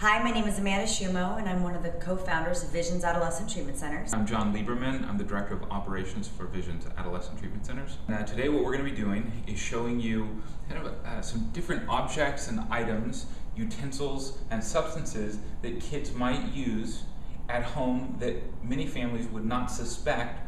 Hi, my name is Amanda Shumo, and I'm one of the co-founders of Vision's Adolescent Treatment Centers. I'm John Lieberman. I'm the Director of Operations for Vision's Adolescent Treatment Centers. Today what we're going to be doing is showing you kind of some different objects and items, utensils and substances that kids might use at home that many families would not suspect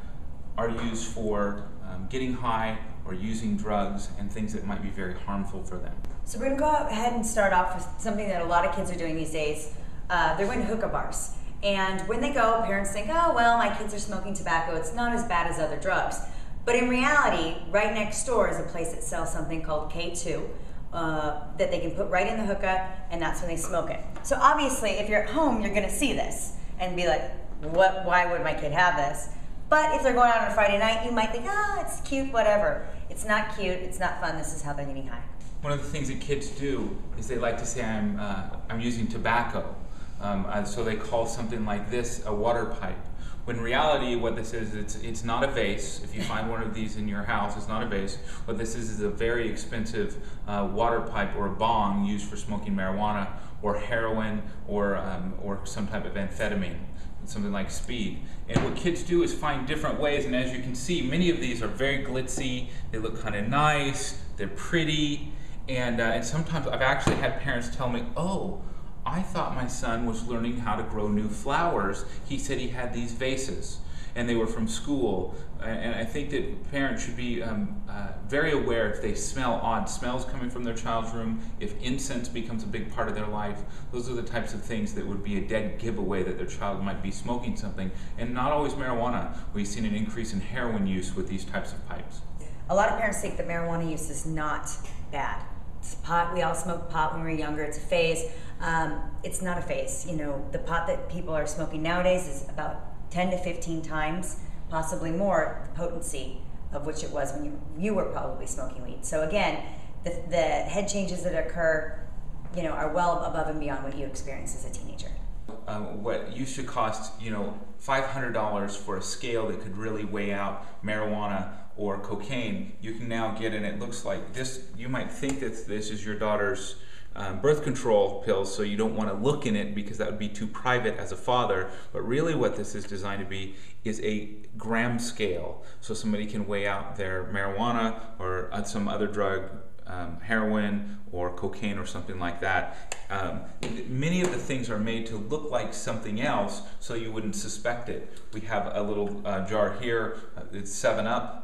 are used for getting high or using drugs and things that might be very harmful for them. So we're going to go ahead and start off with something that a lot of kids are doing these days. They're going to hookah bars. And when they go, parents think, oh, well, my kids are smoking tobacco. It's not as bad as other drugs. But in reality, right next door is a place that sells something called K2 that they can put right in the hookah, and that's when they smoke it. So obviously, if you're at home, you're going to see this and be like, why would my kid have this? But if they're going out on a Friday night, you might think, it's cute, whatever. It's not cute, it's not fun, this is how they're getting high. One of the things that kids do is they like to say, I'm using tobacco. So they call something like this a water pipe. When in reality, what this is, it's not a vase. If you find one of these in your house, it's not a vase. What this is a very expensive water pipe or a bong used for smoking marijuana or heroin or some type of amphetamine, something like speed. And what kids do is find different ways, and as you can see, many of these are very glitzy. They look kind of nice, they're pretty, and sometimes I've actually had parents tell me, oh, I thought my son was learning how to grow new flowers. He said he had these vases, and they were from school. And I think that parents should be very aware if they smell odd smells coming from their child's room, if incense becomes a big part of their life. Those are the types of things that would be a dead giveaway that their child might be smoking something. And not always marijuana. We've seen an increase in heroin use with these types of pipes. A lot of parents think that marijuana use is not bad. It's pot. We all smoked pot when we were younger. It's a phase. It's not a phase. You know, the pot that people are smoking nowadays is about 10 to 15 times, possibly more, the potency of which it was when you were probably smoking weed. So again, the head changes that occur, are well above and beyond what you experience as a teenager. What used to cost, $500 for a scale that could really weigh out marijuana or cocaine, you can now get, and it looks like this. You might think that this is your daughter's birth control pills, so you don't want to look in it because that would be too private as a father. But really what this is designed to be is a gram scale, so somebody can weigh out their marijuana or some other drug, heroin or cocaine or something like that. Many of the things are made to look like something else so you wouldn't suspect it. We have a little jar here, it's 7-Up.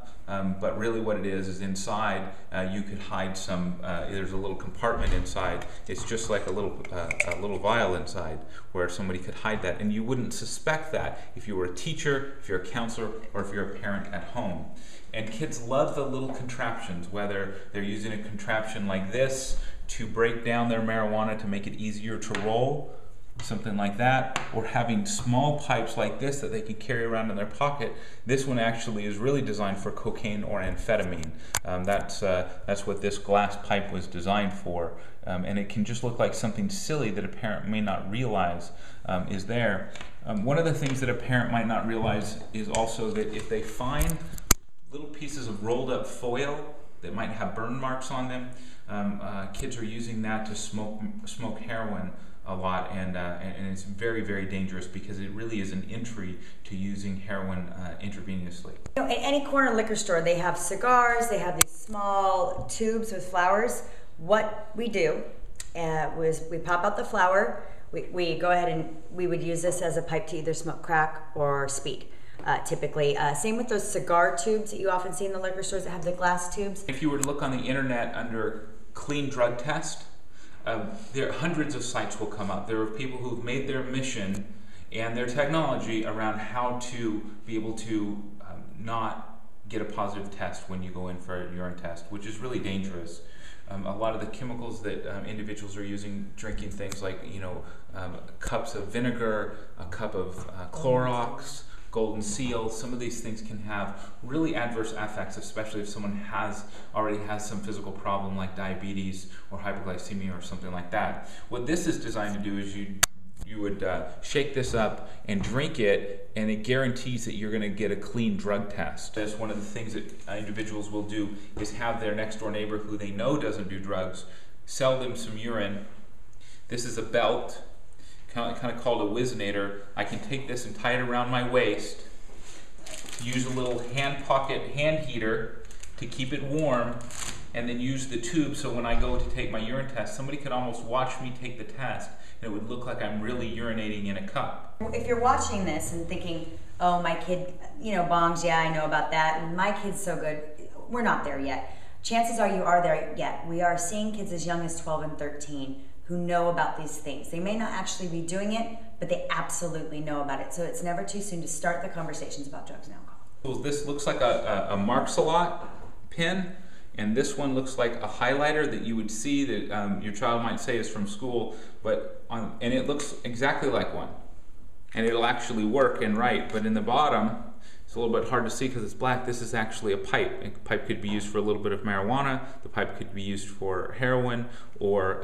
But really what it is inside, you could hide some, there's a little compartment inside. It's just like a little vial inside where somebody could hide that, and you wouldn't suspect that if you were a teacher, if you're a counselor, or if you're a parent at home. And kids love the little contraptions, whether they're using a contraption like this to break down their marijuana to make it easier to roll, something like that, or having small pipes like this that they can carry around in their pocket. This one actually is really designed for cocaine or amphetamine. That's what this glass pipe was designed for, and it can just look like something silly that a parent may not realize is there. One of the things that a parent might not realize is also that if they find little pieces of rolled up foil that might have burn marks on them, kids are using that to smoke heroin a lot, and it's very, very dangerous because it really is an entry to using heroin intravenously. In any corner liquor store, they have cigars, they have these small tubes with flowers. What we do was we pop out the flower, we go ahead and we would use this as a pipe to either smoke crack or speed. Typically. Same with those cigar tubes that you often see in the liquor stores that have the glass tubes. If you were to look on the internet under clean drug test, there are hundreds of sites will come up. There are people who've made their mission and their technology around how to be able to not get a positive test when you go in for a urine test, which is really dangerous. A lot of the chemicals that individuals are using, drinking things like cups of vinegar, a cup of Clorox, Golden Seal, some of these things can have really adverse effects, especially if someone already has some physical problem like diabetes or hypoglycemia or something like that. What this is designed to do is you would shake this up and drink it, and it guarantees that you're going to get a clean drug test. That's one of the things that individuals will do is have their next door neighbor who they know doesn't do drugs sell them some urine. This is a belt. kind of called a Whizzinator. I can take this and tie it around my waist, use a little hand heater to keep it warm, and then use the tube so when I go to take my urine test, somebody could almost watch me take the test and it would look like I'm really urinating in a cup. If you're watching this and thinking, oh, my kid, bongs, yeah, I know about that, and my kid's so good, we're not there yet. Chances are you are there yet. We are seeing kids as young as 12 and 13 who know about these things. They may not actually be doing it, but they absolutely know about it. So it's never too soon to start the conversations about drugs and alcohol. Well, this looks like a Marks-a-Lot pen, and this one looks like a highlighter that you would see that your child might say is from school, and it looks exactly like one. And it'll actually work and write, but in the bottom, it's a little bit hard to see because it's black. This is actually a pipe. A pipe could be used for a little bit of marijuana. The pipe could be used for heroin or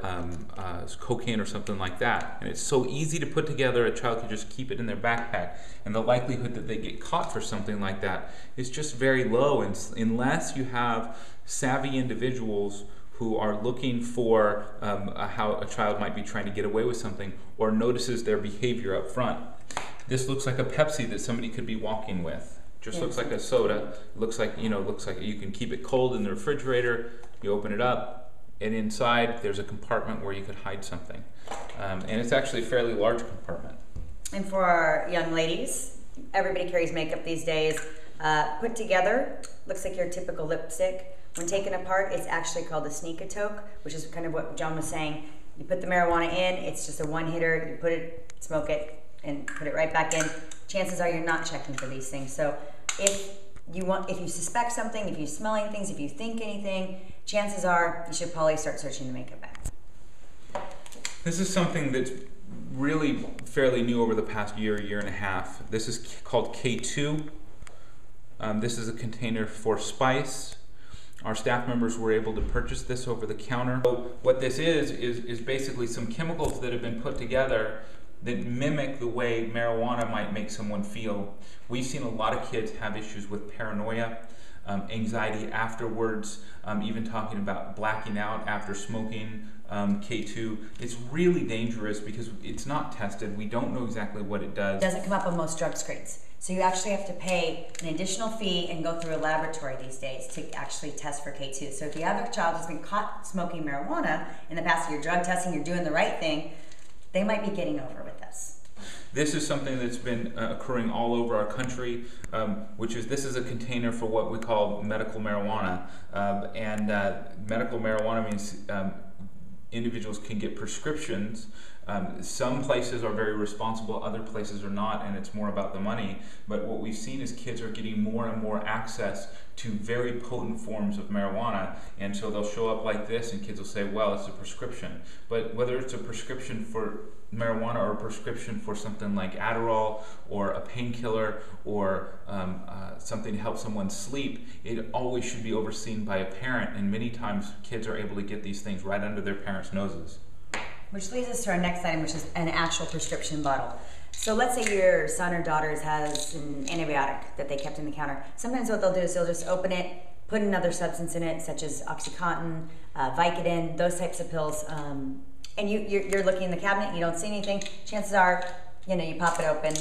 cocaine or something like that. And it's so easy to put together, a child could just keep it in their backpack. And the likelihood that they get caught for something like that is just very low, unless you have savvy individuals who are looking for how a child might be trying to get away with something or notices their behavior up front. This looks like a Pepsi that somebody could be walking with. Just looks like a soda. Looks like you can keep it cold in the refrigerator. You open it up, and inside there's a compartment where you could hide something. And it's actually a fairly large compartment. And for our young ladies, everybody carries makeup these days. Put together, looks like your typical lipstick. When taken apart, it's actually called a sneak-a-toke, which is kind of what John was saying. You put the marijuana in, it's just a one-hitter. You put it, smoke it, and put it right back in. Chances are you're not checking for these things. So if you suspect something, if you're smelling things, if you think anything, chances are you should probably start searching the makeup bag. This is something that's really fairly new over the past year and a half. This is called K2. This is a container for spice. Our staff members were able to purchase this over the counter. So what this is basically some chemicals that have been put together that mimic the way marijuana might make someone feel. We've seen a lot of kids have issues with paranoia, anxiety afterwards, even talking about blacking out after smoking K2. It's really dangerous because it's not tested. We don't know exactly what it does. It doesn't come up on most drug screens. So you actually have to pay an additional fee and go through a laboratory these days to actually test for K2. So if you have a child who's been caught smoking marijuana in the past, you're drug testing, you're doing the right thing, they might be getting over with this. This is something that's been occurring all over our country, this is a container for what we call medical marijuana. Medical marijuana means individuals can get prescriptions. Some places are very responsible, other places are not, and it's more about the money. But what we've seen is kids are getting more and more access to very potent forms of marijuana, and so they'll show up like this and kids will say, well, it's a prescription. But whether it's a prescription for marijuana or a prescription for something like Adderall or a painkiller or something to help someone sleep, it always should be overseen by a parent, and many times kids are able to get these things right under their parents' noses. Which leads us to our next item, which is an actual prescription bottle. So let's say your son or daughter has an antibiotic that they kept in the counter. Sometimes what they'll do is they'll just open it, put another substance in it, such as Oxycontin, Vicodin, those types of pills. And you're looking in the cabinet, you don't see anything. Chances are, you pop it open,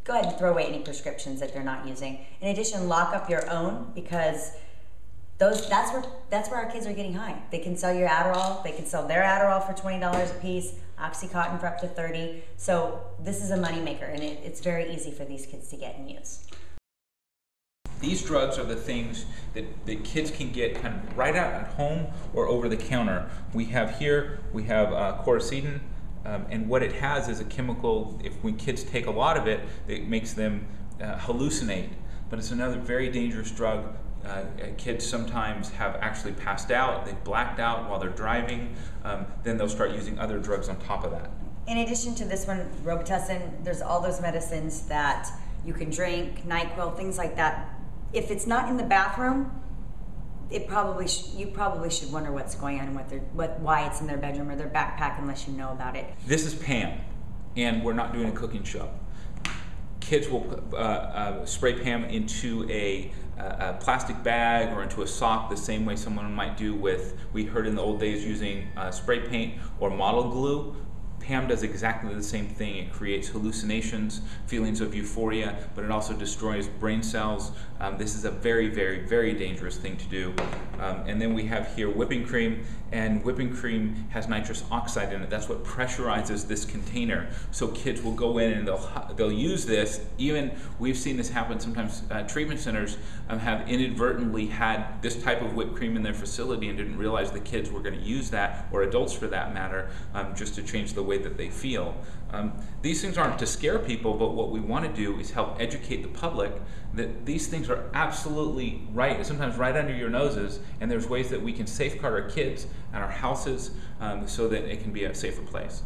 go ahead and throw away any prescriptions that they're not using. In addition, lock up your own, because that's where our kids are getting high. They can sell your Adderall, they can sell their Adderall for $20 a piece, Oxycontin for up to $30. So this is a moneymaker, and it's very easy for these kids to get and use. These drugs are the things that kids can get kind of right out at home or over the counter. We have quercetin, and what it has is a chemical. When kids take a lot of it, it makes them hallucinate. But it's another very dangerous drug. Kids sometimes have actually passed out, they've blacked out while they're driving, then they'll start using other drugs on top of that. In addition to this one, Robitussin, there's all those medicines that you can drink, NyQuil, things like that. If it's not in the bathroom, you probably should wonder what's going on and why it's in their bedroom or their backpack unless you know about it. This is Pam, and we're not doing a cooking show. Kids will spray Pam into a plastic bag or into a sock the same way someone might do we heard in the old days using spray paint or model glue. Pam does exactly the same thing. It creates hallucinations, feelings of euphoria, but it also destroys brain cells. This is a very, very, very dangerous thing to do. And then we have here whipping cream, and whipping cream has nitrous oxide in it. That's what pressurizes this container. So kids will go in and they'll use this. Even we've seen this happen sometimes. Treatment centers have inadvertently had this type of whipped cream in their facility and didn't realize the kids were going to use that, or adults for that matter, just to change the way that they feel. These things aren't to scare people, but what we want to do is help educate the public that these things are absolutely right, sometimes right under your noses, and there's ways that we can safeguard our kids and our houses so that it can be a safer place.